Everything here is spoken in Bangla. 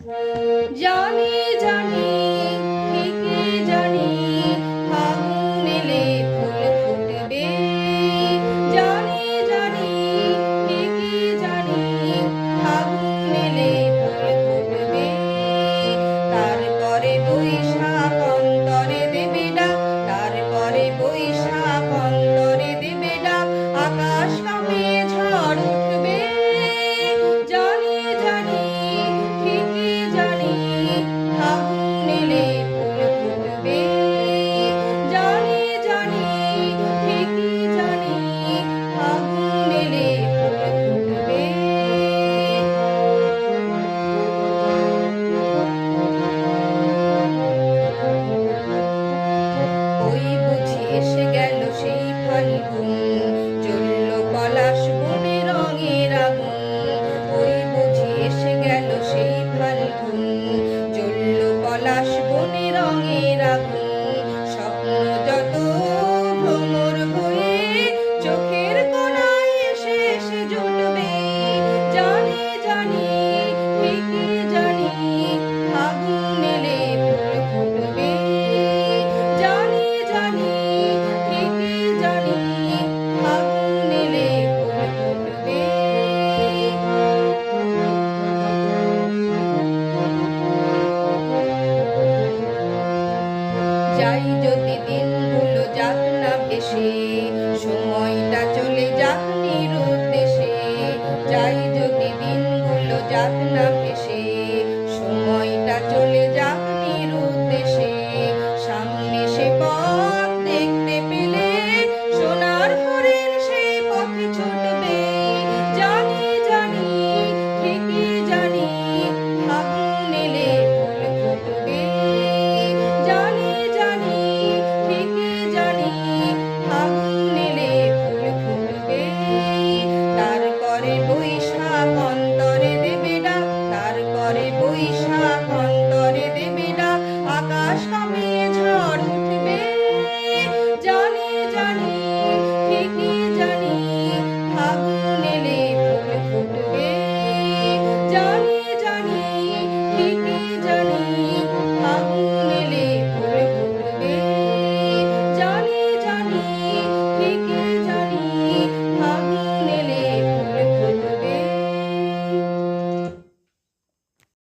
জানি জানি ঠিকই জানি ফাগুন এলে ফুল ফুটবে। জানি জানি ঠিকই জানি ফাগুন এলে ফুল ফুটবে। তারপরে বৈশাখ অন্তরে দেবে ডাক, তারপরে বৈশাখ অন্তরে দেবে ডাক, আকাশ কাঁপে ঝড় উঠবে। জানি জানি ঠিকই জানি ফাগুন এলে ফুল ফুটবে। জানি জানি ঠিকই জানি ফাগুন এলে ফুল ফুটবে। ওই বুঝি এসে গেল সেই ফাল্গুন, জ্বলল পলাশ বনে রঙের আগুন। ওই বুঝি এসে গেল সেই ফাল্গুন, জ্বলল পলাশ বনে রঙের আগুন। স্বপ্ন যত ভ্রমর হয়ে চোখের কোণায় এসে এসে জুটবে। জানি জানি ঠিকই জানি ফাগুন এলে ফুল ফুটবে। জানি জানি ঠিকই জানি ফাগুন এলে ফুল ফুটবে। যাই যদি দিনগুলো যাক না ভেসে, সময়টা চলে যাক নিরুদ্দেশে। যাই যদি দিনগুলো যাক না ভেসে, সময়টা চলে যাক নিরুদ্দেশে। সামনে সে পথ দেখতে পেলে সোনার হরিণ সেই পথে ছুটবে। জানি জানি ঠিকই জানি ফাগুন এলে ফুল ফুটবে। জানি জানি ঠিকই জানি ফাগুন এলে ফুল ফুটবে। তারপরে বৈশাখ অন্তরে দেবে ডাক, তারপরে বৈশাখ অন্তরে দেবে ডাক, আকাশ কাঁপিয়ে ঝড় উঠবে। জানি জানি ঠিকই